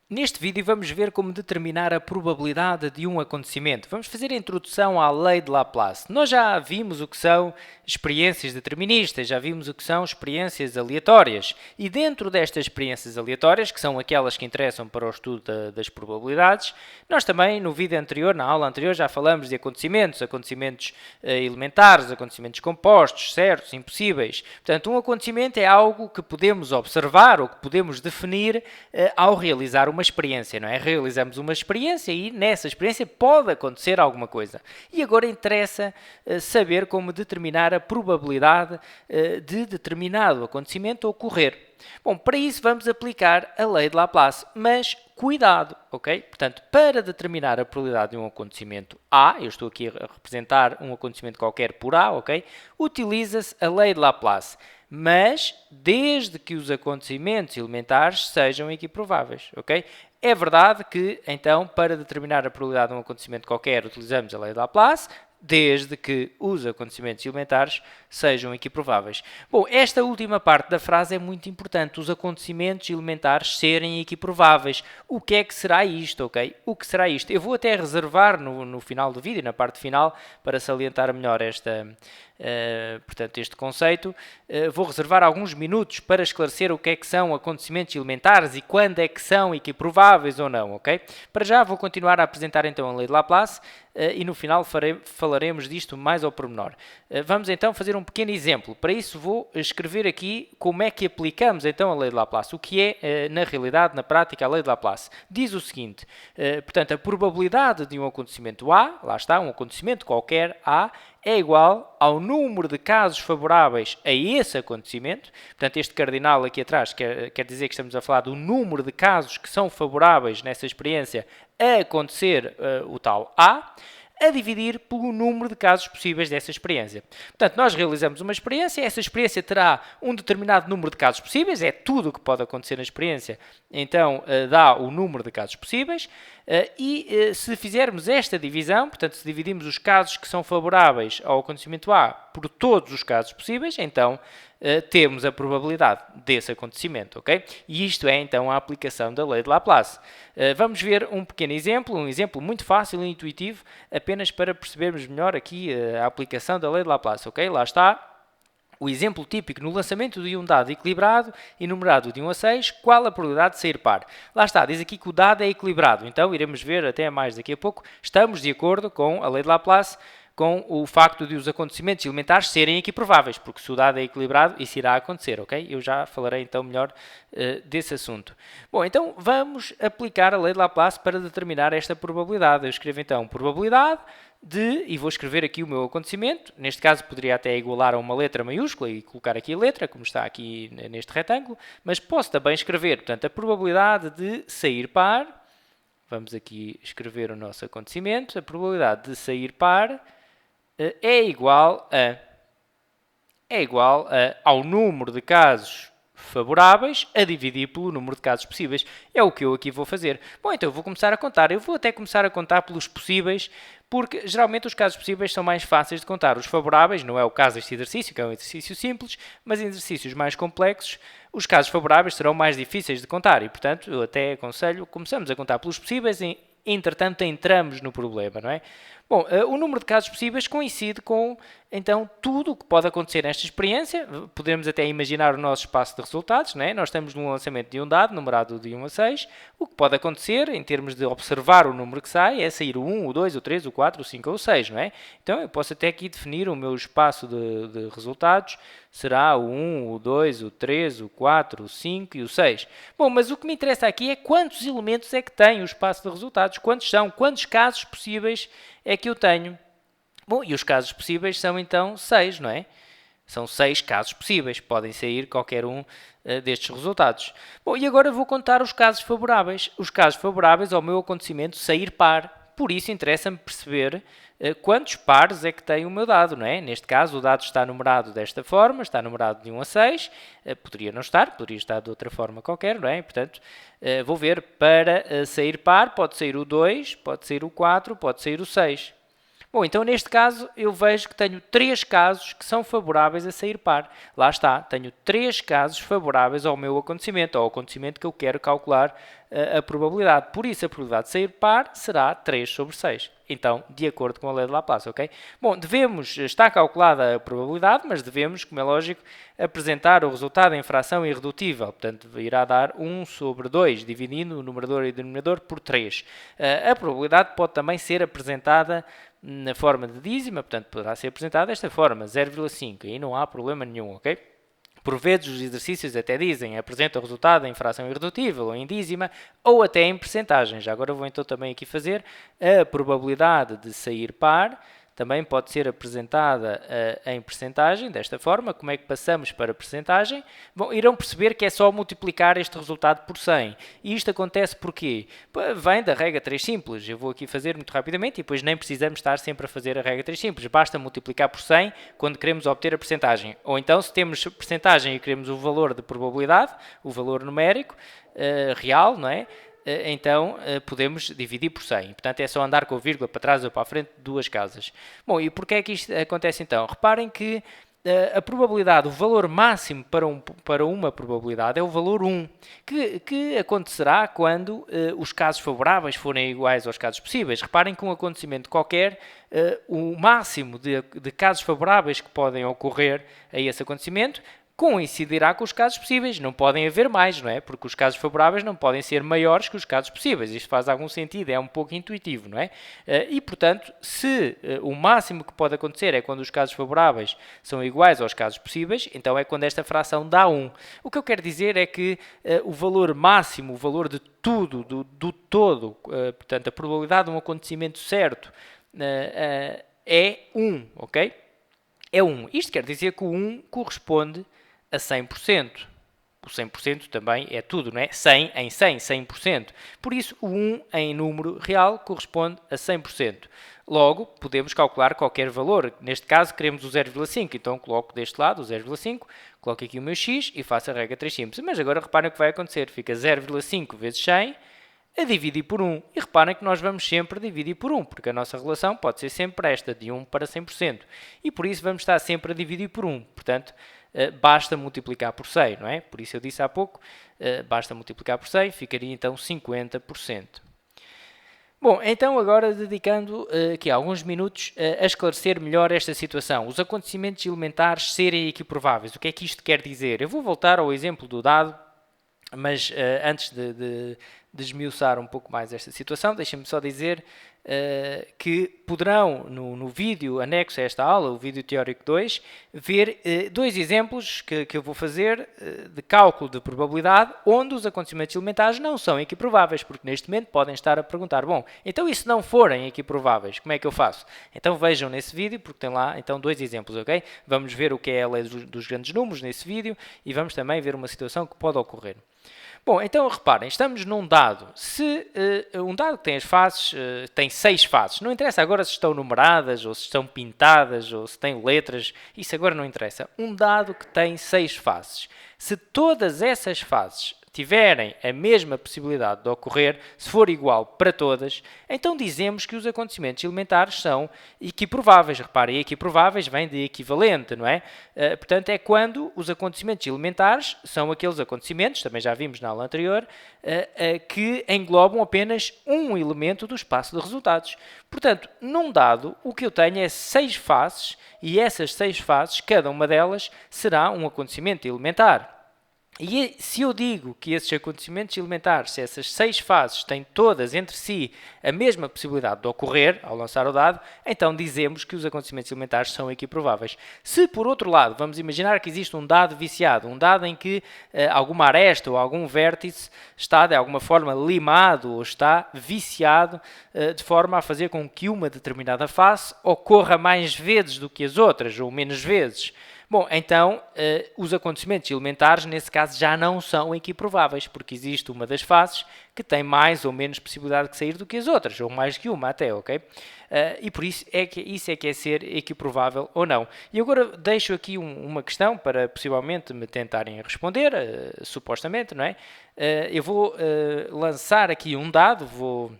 Neste vídeo vamos ver como determinar a probabilidade de um acontecimento. Vamos fazer a introdução à lei de Laplace. Nós já vimos o que são experiências deterministas, já vimos o que são experiências aleatórias. E dentro destas experiências aleatórias, que são aquelas que interessam para o estudo das probabilidades, nós também no vídeo anterior, na aula anterior, já falamos de acontecimentos elementares, acontecimentos compostos, certos, impossíveis. Portanto, um acontecimento é algo que podemos observar ou que podemos definir ao realizar uma experiência, não é? Realizamos uma experiência e nessa experiência pode acontecer alguma coisa. E agora interessa saber como determinar a probabilidade de determinado acontecimento ocorrer. Bom, para isso vamos aplicar a lei de Laplace, mas cuidado, ok? Portanto, para determinar a probabilidade de um acontecimento A, eu estou aqui a representar um acontecimento qualquer por A, ok? Utiliza-se a lei de Laplace, mas desde que os acontecimentos elementares sejam equiprováveis, ok? É verdade que, então, para determinar a probabilidade de um acontecimento qualquer, utilizamos a lei de Laplace, desde que os acontecimentos elementares sejam equiprováveis. Bom, esta última parte da frase é muito importante, os acontecimentos elementares serem equiprováveis. O que é que será isto, ok? O que será isto? Eu vou até reservar no final do vídeo, na parte final, para salientar melhor portanto, este conceito. Vou reservar alguns minutos para esclarecer o que é que são acontecimentos elementares e quando é que são equiprováveis ou não, ok? Para já vou continuar a apresentar então a lei de Laplace e no final falaremos disto mais ao pormenor. Vamos então fazer um pequeno exemplo. Para isso vou escrever aqui como é que aplicamos então a lei de Laplace. O que é, na realidade, na prática, a lei de Laplace. Diz o seguinte, portanto, a probabilidade de um acontecimento A, lá está, um acontecimento qualquer A, é igual ao número de casos favoráveis a esse acontecimento. Portanto, este cardinal aqui atrás quer dizer que estamos a falar do número de casos que são favoráveis nessa experiência a acontecer o tal A, a dividir pelo número de casos possíveis dessa experiência. Portanto, nós realizamos uma experiência, essa experiência terá um determinado número de casos possíveis, é tudo o que pode acontecer na experiência, então dá o número de casos possíveis, se fizermos esta divisão, portanto, se dividimos os casos que são favoráveis ao acontecimento A por todos os casos possíveis, então temos a probabilidade desse acontecimento, ok? E isto é, então, a aplicação da lei de Laplace. Vamos ver um pequeno exemplo, um exemplo muito fácil e intuitivo, apenas para percebermos melhor aqui a aplicação da lei de Laplace, ok? Lá está. O exemplo típico no lançamento de um dado equilibrado e numerado de 1 a 6, qual a probabilidade de sair par? Lá está, diz aqui que o dado é equilibrado, então iremos ver até mais daqui a pouco. Estamos de acordo com a lei de Laplace, com o facto de os acontecimentos elementares serem equiprováveis, porque se o dado é equilibrado, isso irá acontecer, ok? Eu já falarei então melhor desse assunto. Bom, então vamos aplicar a lei de Laplace para determinar esta probabilidade. Eu escrevo então probabilidade e vou escrever aqui o meu acontecimento, neste caso poderia até igualar a uma letra maiúscula e colocar aqui a letra, como está aqui neste retângulo, mas posso também escrever, portanto, a probabilidade de sair par, vamos aqui escrever o nosso acontecimento, a probabilidade de sair par é igual ao número de casos favoráveis a dividir pelo número de casos possíveis. É o que eu aqui vou fazer. Bom, então eu vou começar a contar. Eu vou até começar a contar pelos possíveis, porque geralmente os casos possíveis são mais fáceis de contar. Os favoráveis, não é o caso deste exercício, que é um exercício simples, mas em exercícios mais complexos, os casos favoráveis serão mais difíceis de contar e, portanto, eu até aconselho, começamos a contar pelos possíveis e, entretanto, entramos no problema, não é? Bom, o número de casos possíveis coincide com, então, tudo o que pode acontecer nesta experiência. Podemos até imaginar o nosso espaço de resultados, não é? Nós estamos no lançamento de um dado, numerado de 1 a 6. O que pode acontecer, em termos de observar o número que sai, é sair o 1, o 2, o 3, o 4, o 5 ou o 6, não é? Então, eu posso até aqui definir o meu espaço de resultados. Será o 1, o 2, o 3, o 4, o 5 e o 6. Bom, mas o que me interessa aqui é quantos elementos é que tem o espaço de resultados. Quantos são? Quantos casos possíveis é que eu tenho? Bom, e os casos possíveis são então 6, não é? São 6 casos possíveis. Podem sair qualquer um destes resultados. Bom, e agora vou contar os casos favoráveis. Os casos favoráveis ao meu acontecimento sair par. Por isso interessa-me perceber quantos pares é que tem o meu dado, não é? Neste caso, o dado está numerado desta forma, está numerado de 1 a 6, poderia não estar, poderia estar de outra forma qualquer, não é? Portanto, vou ver, para sair par, pode sair o 2, pode sair o 4, pode sair o 6. Bom, então neste caso eu vejo que tenho 3 casos que são favoráveis a sair par. Lá está, tenho 3 casos favoráveis ao meu acontecimento, ao acontecimento que eu quero calcular a probabilidade. Por isso, a probabilidade de sair par será 3 sobre 6. Então, de acordo com a lei de Laplace, ok? Bom, está calculada a probabilidade, mas devemos, como é lógico, apresentar o resultado em fração irredutível. Portanto, irá dar 1 sobre 2, dividindo o numerador e o denominador por 3. A probabilidade pode também ser apresentada na forma de dízima, portanto, poderá ser apresentada desta forma, 0,5. Aí não há problema nenhum, ok? Por vezes os exercícios até dizem, apresenta o resultado em fração irredutível ou em dízima ou até em percentagem. Já agora vou então também aqui fazer a probabilidade de sair par. Também pode ser apresentada em percentagem, desta forma. Como é que passamos para percentagem? Bom, irão perceber que é só multiplicar este resultado por 100. E isto acontece porquê? Vem da regra 3 simples. Eu vou aqui fazer muito rapidamente e depois nem precisamos estar sempre a fazer a regra 3 simples. Basta multiplicar por 100 quando queremos obter a percentagem. Ou então, se temos percentagem e queremos o valor de probabilidade, o valor numérico real, não é? Então podemos dividir por 100. Portanto, é só andar com a vírgula para trás ou para a frente de duas casas. Bom, e porquê é que isto acontece então? Reparem que a probabilidade, o valor máximo para uma probabilidade é o valor 1, que acontecerá quando os casos favoráveis forem iguais aos casos possíveis. Reparem que um acontecimento qualquer, o máximo de casos favoráveis que podem ocorrer a esse acontecimento coincidirá com os casos possíveis. Não podem haver mais, não é? Porque os casos favoráveis não podem ser maiores que os casos possíveis. Isto faz algum sentido, é um pouco intuitivo, não é? E, portanto, se o máximo que pode acontecer é quando os casos favoráveis são iguais aos casos possíveis, então é quando esta fração dá 1. O que eu quero dizer é que o valor máximo, o valor de tudo, do todo, portanto, a probabilidade de um acontecimento certo é 1, ok? É 1. Isto quer dizer que o 1 corresponde a 100%. O 100% também é tudo, não é? 100 em 100, 100%. Por isso, o 1 em número real corresponde a 100%. Logo, podemos calcular qualquer valor. Neste caso, queremos o 0,5. Então, coloco deste lado o 0,5, coloco aqui o meu x e faço a regra 3 simples. Mas agora, reparem o que vai acontecer. Fica 0,5 vezes 100 a dividir por 1. E reparem que nós vamos sempre dividir por 1, porque a nossa relação pode ser sempre esta, de 1 para 100%. E por isso vamos estar sempre a dividir por 1. Portanto, basta multiplicar por 100, não é? Por isso eu disse há pouco, basta multiplicar por 100, ficaria então 50%. Bom, então agora dedicando aqui alguns minutos a esclarecer melhor esta situação. Os acontecimentos elementares serem equiprováveis. O que é que isto quer dizer? Eu vou voltar ao exemplo do dado, mas antes de esmiuçar um pouco mais esta situação, deixem-me só dizer que poderão, no vídeo anexo a esta aula, o vídeo teórico 2, ver dois exemplos que eu vou fazer de cálculo de probabilidade, onde os acontecimentos elementares não são equiprováveis, porque neste momento podem estar a perguntar, bom, então e se não forem equiprováveis, como é que eu faço? Então vejam nesse vídeo, porque tem lá então dois exemplos, ok? Vamos ver o que é a lei dos grandes números nesse vídeo e vamos também ver uma situação que pode ocorrer. Bom, então reparem, estamos num dado. Se um dado que tem as faces, tem 6 faces, não interessa agora se estão numeradas, ou se estão pintadas, ou se têm letras, isso agora não interessa. Um dado que tem 6 faces. Se todas essas faces tiverem a mesma possibilidade de ocorrer, se for igual para todas, então dizemos que os acontecimentos elementares são equiprováveis. Reparem, equiprováveis vem de equivalente, não é? Portanto, é quando os acontecimentos elementares são aqueles acontecimentos, também já vimos na aula anterior, que englobam apenas um elemento do espaço de resultados. Portanto, num dado, o que eu tenho é 6 faces, e essas 6 faces, cada uma delas, será um acontecimento elementar. E se eu digo que esses acontecimentos elementares, se essas 6 fases têm todas entre si a mesma possibilidade de ocorrer ao lançar o dado, então dizemos que os acontecimentos elementares são equiprováveis. Se, por outro lado, vamos imaginar que existe um dado viciado, um dado em que alguma aresta ou algum vértice está de alguma forma limado ou está viciado de forma a fazer com que uma determinada face ocorra mais vezes do que as outras, ou menos vezes. Bom, então, os acontecimentos elementares, nesse caso, já não são equiprováveis, porque existe uma das faces que tem mais ou menos possibilidade de sair do que as outras, ou mais que uma até, ok? E por isso é que é ser equiprovável ou não. E agora deixo aqui uma questão para possivelmente me tentarem responder, supostamente, não é? Eu vou lançar aqui um dado,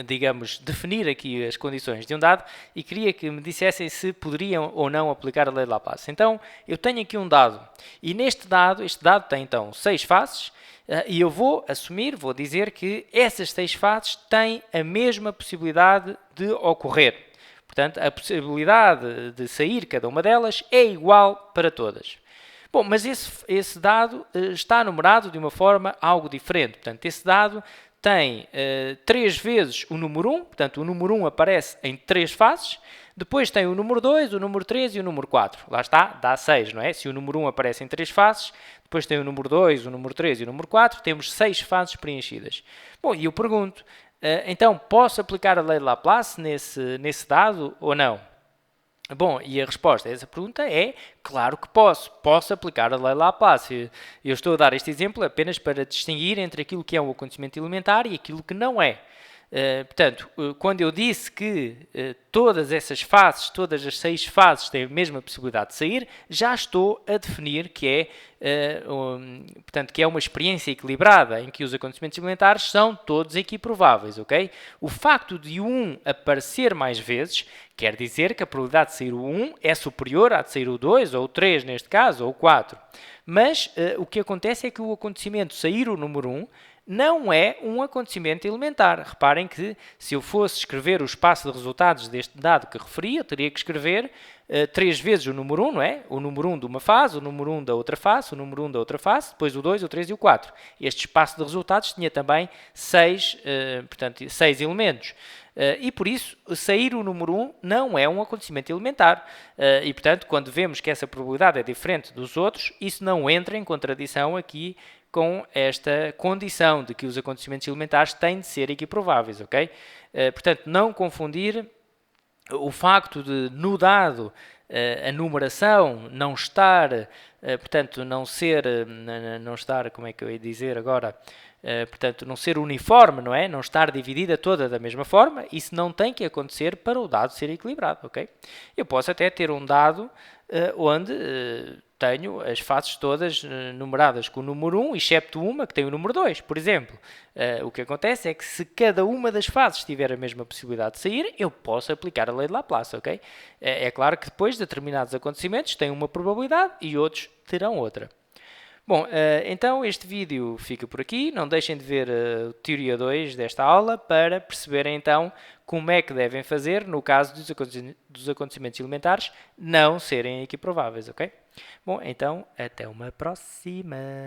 digamos, definir aqui as condições de um dado e queria que me dissessem se poderiam ou não aplicar a lei de Laplace. Então, eu tenho aqui um dado e este dado tem então 6 faces E eu vou assumir, vou dizer que essas 6 fases têm a mesma possibilidade de ocorrer. Portanto, a possibilidade de sair cada uma delas é igual para todas. Bom, mas esse dado está numerado de uma forma algo diferente. Portanto, esse dado tem 3 vezes o número 1, portanto, o número 1 aparece em 3 fases, depois tem o número 2, o número 3 e o número 4. Lá está, dá 6, não é? Se o número 1 aparece em 3 fases, depois tem o número 2, o número 3 e o número 4, temos 6 fases preenchidas. Bom, e eu pergunto, então, posso aplicar a lei de Laplace nesse dado ou não? Bom, e a resposta a essa pergunta é, claro que posso. Posso aplicar a lei de Laplace. Eu estou a dar este exemplo apenas para distinguir entre aquilo que é um acontecimento elementar e aquilo que não é. Portanto, quando eu disse que todas essas fases, todas as 6 fases têm a mesma possibilidade de sair, já estou a definir que portanto, que é uma experiência equilibrada em que os acontecimentos elementares são todos equiprováveis, ok? O facto de o 1 aparecer mais vezes quer dizer que a probabilidade de sair o 1 é superior à de sair o 2, ou o 3 neste caso, ou o 4. Mas o que acontece é que o acontecimento sair o número 1 não é um acontecimento elementar. Reparem que se eu fosse escrever o espaço de resultados deste dado que referi, eu teria que escrever 3 vezes o número 1, não é? O número 1 de uma fase, o número 1 da outra fase, o número 1 da outra fase, depois o 2, o 3 e o 4. Este espaço de resultados tinha também 6 elementos. E por isso, sair o número 1 não é um acontecimento elementar. E portanto, quando vemos que essa probabilidade é diferente dos outros, isso não entra em contradição aqui com esta condição de que os acontecimentos elementares têm de ser equiprováveis, ok? Portanto, não confundir o facto de, no dado, a numeração não estar, portanto, não estar, como é que eu ia dizer agora, portanto, não ser uniforme, não é? Não estar dividida toda da mesma forma, isso não tem que acontecer para o dado ser equilibrado, ok? Eu posso até ter um dado onde tenho as fases todas numeradas com o número 1, excepto uma que tem o número 2, por exemplo. O que acontece é que se cada uma das fases tiver a mesma possibilidade de sair, eu posso aplicar a lei de Laplace, ok? É claro que depois determinados acontecimentos têm uma probabilidade e outros terão outra. Bom, então este vídeo fica por aqui. Não deixem de ver a teoria 2 desta aula para perceberem então como é que devem fazer no caso dos acontecimentos elementares não serem equiprováveis, ok? Bom, então até uma próxima!